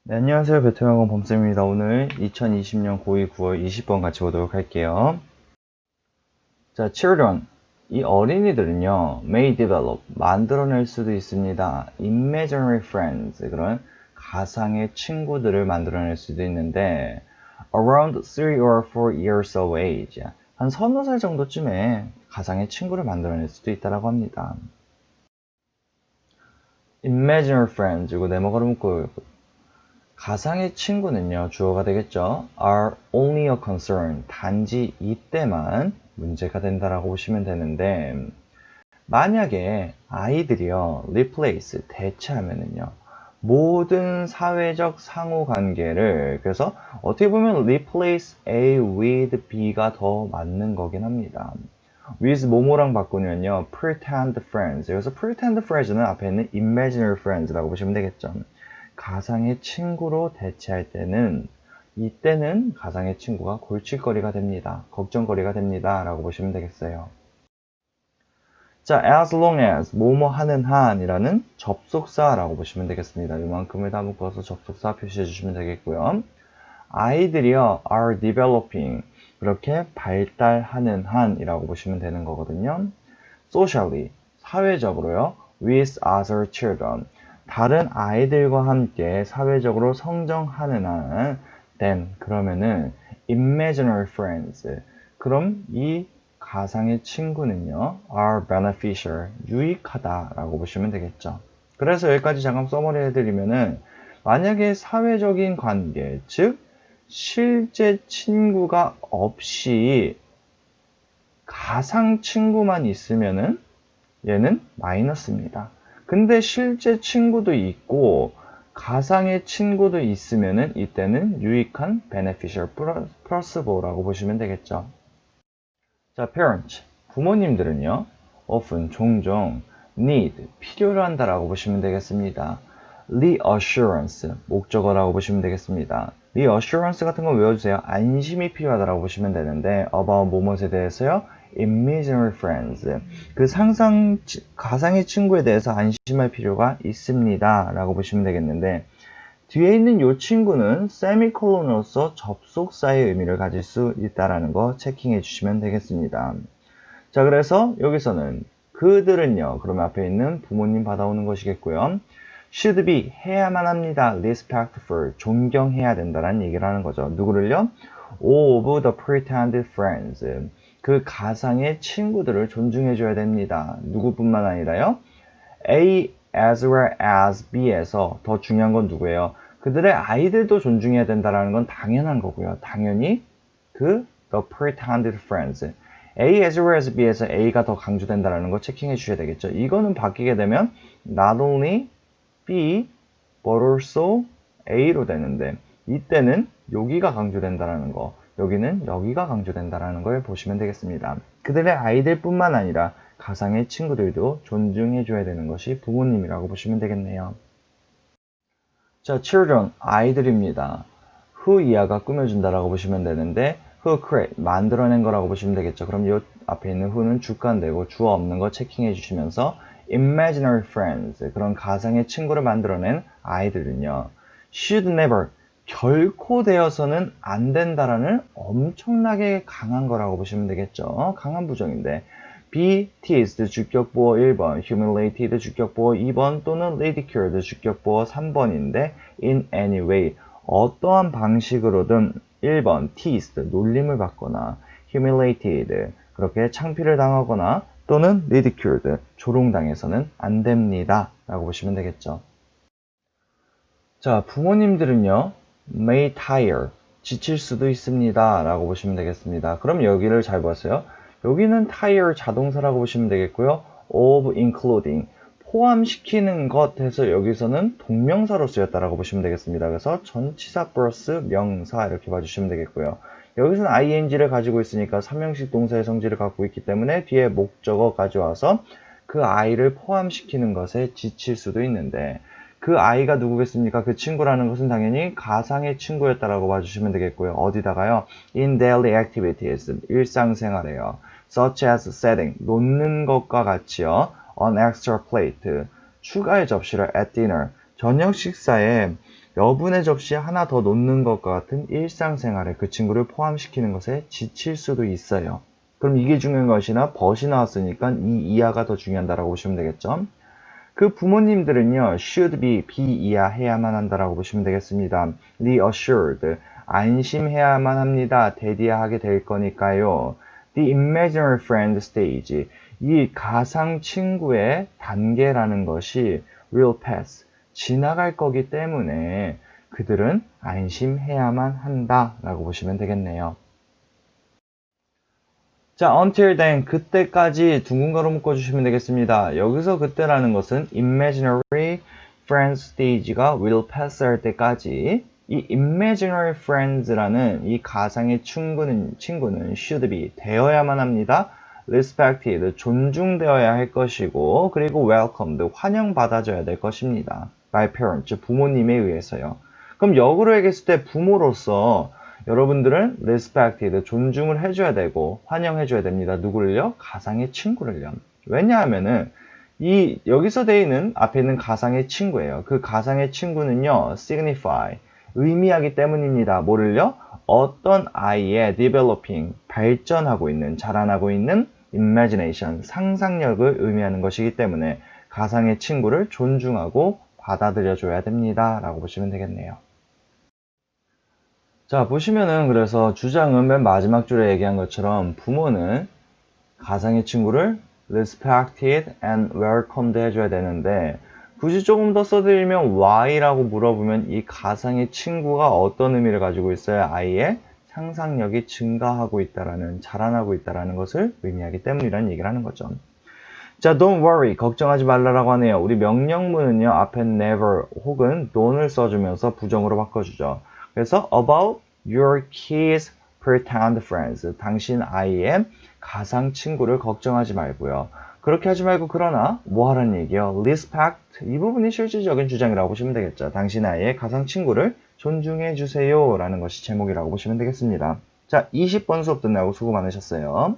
네, 안녕하세요. 베트남어권 범쌤입니다. 오늘 2020년 고2 9월 20번 같이 보도록 할게요. 자, children. 이 어린이들은요, may develop, 만들어낼 수도 있습니다. imaginary friends, 그런 가상의 친구들을 만들어낼 수도 있는데, around 3 or 4 years of age, 한 서너 살 정도쯤에 가상의 친구를 만들어낼 수도 있다고 합니다. imaginary friends, 이거 네모가로 묶고 가상의 친구는요, 주어가 되겠죠. are only a concern. 단지 이때만 문제가 된다라고 보시면 되는데, 만약에 아이들이요, replace, 대체하면은요, 모든 사회적 상호 관계를, 그래서 어떻게 보면 replace A with B가 더 맞는 거긴 합니다. with 뭐뭐랑 바꾸면요, pretend friends. 그래서 pretend friends는 앞에 있는 imaginary friends라고 보시면 되겠죠. 가상의 친구로 대체할 때는 이때는 가상의 친구가 골칫거리가 됩니다. 걱정거리가 됩니다. 라고 보시면 되겠어요. 자, as long as 뭐뭐 하는 한이라는 접속사라고 보시면 되겠습니다. 이만큼을 다 묶어서 접속사 표시해 주시면 되겠고요. 아이들이요 are developing 그렇게 발달하는 한이라고 보시면 되는 거거든요. socially 사회적으로요 with other children 다른 아이들과 함께 사회적으로 성장하는 한 then 그러면은 imaginary friends 그럼 이 가상의 친구는요 are beneficial 유익하다라고 보시면 되겠죠. 그래서 여기까지 잠깐 써머리 해드리면은 만약에 사회적인 관계 즉 실제 친구가 없이 가상 친구만 있으면은 얘는 마이너스입니다. 근데 실제 친구도 있고 가상의 친구도 있으면은 이때는 유익한 beneficial 플러스보라고 보시면 되겠죠. 자, parents 부모님들은요 often 종종 need 필요로 한다라고 보시면 되겠습니다. reassurance 목적어라고 보시면 되겠습니다. reassurance 같은 거 외워주세요. 안심이 필요하다라고 보시면 되는데 about 뭐뭐에 대해서요 imaginary friends 그 가상의 친구에 대해서 안심할 필요가 있습니다 라고 보시면 되겠는데 뒤에 있는 이 친구는 세미콜론으로서 접속사의 의미를 가질 수 있다는 거 체킹해 주시면 되겠습니다. 자, 그래서 여기서는 그들은요, 그러면 앞에 있는 부모님 받아오는 것이겠고요. should be 해야만 합니다. respectful 존경해야 된다는 얘기를 하는 거죠. 누구를요? of the pretended friends 그 가상의 친구들을 존중해 줘야 됩니다. 누구뿐만 아니라요. A as well as B에서 더 중요한 건 누구예요? 그들의 아이들도 존중해야 된다는 건 당연한 거고요. 당연히 그 the pretended friends A as well as B에서 A가 더 강조된다는 거 체킹해 주셔야 되겠죠. 이거는 바뀌게 되면 not only B but also A로 되는데 이때는 여기가 강조된다는 거 여기는 여기가 강조된다는 걸 보시면 되겠습니다. 그들의 아이들뿐만 아니라 가상의 친구들도 존중해 줘야 되는 것이 부모님이라고 보시면 되겠네요. 자, children, 아이들입니다. who 이하가 꾸며준다라고 보시면 되는데 who create, 만들어낸 거라고 보시면 되겠죠. 그럼 이 앞에 있는 who는 주가는 되고 주어 없는 거 체킹해 주시면서 imaginary friends, 그런 가상의 친구를 만들어낸 아이들은요. should never, 결코 되어서는 안 된다라는 엄청나게 강한 거라고 보시면 되겠죠. 강한 부정인데 be teased 주격보어 1번, humiliated 주격보어 2번 또는 ridiculed 주격보어 3번인데 in any way 어떠한 방식으로든 1번 teased 놀림을 받거나 humiliated 그렇게 창피를 당하거나 또는 ridiculed 조롱당해서는 안 됩니다 라고 보시면 되겠죠. 자, 부모님들은요 may tire 지칠 수도 있습니다 라고 보시면 되겠습니다. 그럼 여기를 잘 보세요. 여기는 tire 자동사라고 보시면 되겠고요. of including 포함시키는 것 해서 여기서는 동명사로 쓰였다라고 보시면 되겠습니다. 그래서 전치사 플러스 명사 이렇게 봐주시면 되겠고요. 여기서는 ing를 가지고 있으니까 삼형식 동사의 성질을 갖고 있기 때문에 뒤에 목적어 가져와서 그 아이를 포함시키는 것에 지칠 수도 있는데 그 아이가 누구겠습니까? 그 친구라는 것은 당연히 가상의 친구였다라고 봐주시면 되겠고요. 어디다가요? In daily activities, 일상생활에요. Such as setting, 놓는 것과 같이요. An extra plate, 추가의 접시를 at dinner, 저녁 식사에 여분의 접시에 하나 더 놓는 것과 같은 일상생활에 그 친구를 포함시키는 것에 지칠 수도 있어요. 그럼 이게 중요한 것이나 벗이 나왔으니까 이 이하가 더 중요하다라고 보시면 되겠죠. 그 부모님들은요, should be 이하 해야만 한다라고 보시면 되겠습니다. reassured, 안심해야만 합니다. 대디하게 될 거니까요. The imaginary friend stage, 이 가상 친구의 단계라는 것이 will pass, 지나갈 거기 때문에 그들은 안심해야만 한다라고 보시면 되겠네요. 자, until then, 그때까지 둥근 가로 묶어주시면 되겠습니다. 여기서 그때라는 것은 imaginary friends stage가 will pass 할 때까지 이 imaginary friends라는 이 가상의 친구는 should be, 되어야만 합니다. respected, 존중되어야 할 것이고, 그리고 welcomed, 환영받아줘야 될 것입니다. by parents, 부모님에 의해서요. 그럼 역으로 얘기했을 때 부모로서 여러분들은 respected, 존중을 해줘야 되고 환영해줘야 됩니다. 누구를요? 가상의 친구를요. 왜냐하면은 여기서 돼 있는 앞에 있는 가상의 친구예요. 그 가상의 친구는요, signify, 의미하기 때문입니다. 뭐를요? 어떤 아이의 developing, 발전하고 있는, 자라나고 있는 imagination, 상상력을 의미하는 것이기 때문에 가상의 친구를 존중하고 받아들여줘야 됩니다. 라고 보시면 되겠네요. 자, 보시면은 그래서 주장은 맨 마지막 줄에 얘기한 것처럼 부모는 가상의 친구를 respected and welcomed 해줘야 되는데 굳이 조금 더 써드리면 why라고 물어보면 이 가상의 친구가 어떤 의미를 가지고 있어요? 아이의 상상력이 증가하고 있다라는, 자라나고 있다라는 것을 의미하기 때문이라는 얘기를 하는 거죠. 자, don't worry, 걱정하지 말라라고 하네요. 우리 명령문은요, 앞에 never 혹은 don't을 써주면서 부정으로 바꿔주죠. 그래서 about your kids' pretend friends, 당신 아이의 가상 친구를 걱정하지 말고요. 그렇게 하지 말고 그러나 뭐 하라는 얘기요? respect, 이 부분이 실질적인 주장이라고 보시면 되겠죠. 당신 아이의 가상 친구를 존중해 주세요 라는 것이 제목이라고 보시면 되겠습니다. 자, 20번 수업 끝나고 수고 많으셨어요.